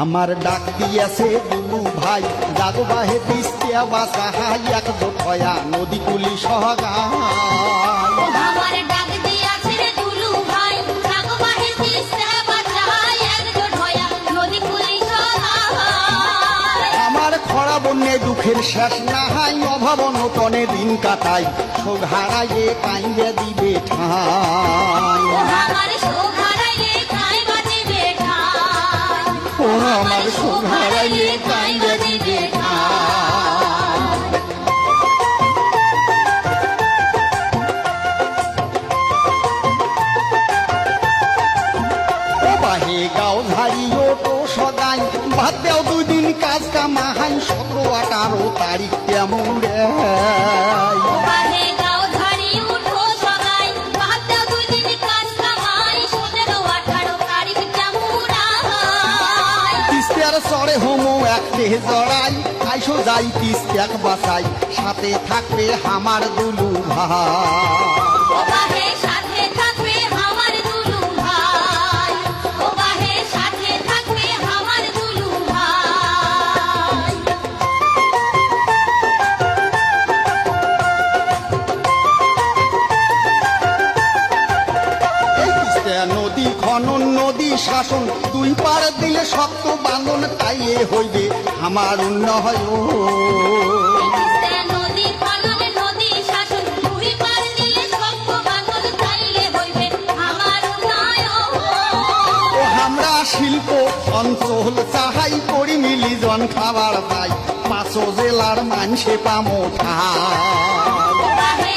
আমার ডাক দিয়েছে দুলু ভাই জাগবাহে তিস্তিয়া বাসাহাই এক জোটয়া নদী কুলি সহগায় আমার ডাক দিয়াছে রে দুলু ভাই জাগবাহে তিস্তা বাঁচাই একজোট হইয়া নদী কুলি সহায় আমার খরা বন্যে দুঃখের শেষ না হাই অভাব নটনে দিন কাটাই শোক হারাইয়ে কাইন্দে দিবে ঠাই আমার শোক হারাইলে কাই বাজিবে ঠাই ও আমার শোক হারাইয়ে কাইন্দে দিবে ঠাই ও বাহে গাও ঝাড়িও তো সদাই ভাত দেও 2 দিন কাজ কামাহাই 17-18 তারিখ কেমন রে বাহে গাও ঝাড়ি উঠো সবাই ভাত দাও 2 দিন কাজ কামাই 17-18 তারিখ জামুরাই তিস্তার চড়ে হোমো এক দেহ জড়াই আইসো যাই তিস্তাক বাসাই সাথে থাকবে আমার দুলু ভাই ও বাহে সাথে থাকবে আমার দুলু ভাই ও বাহে সাথে থাকবে আমার দুলু ভাই এই তিস্তা নদী খনন নদী শাসন 2 পার দিলে শক্ত বাঁধন তাই এ হইবে আমার উন্নয়ন তিস্তা নদী খনন নদী শাসন 2 পার দিলে শক্ত বাঁধন তাইলে হইবে আমার উন্নয়ন ও আমরা শিল্প অঞ্চল চাহাই করি মিলিজন খাবার পাই 5 জেলার মানসে পামো ঠাই বাহে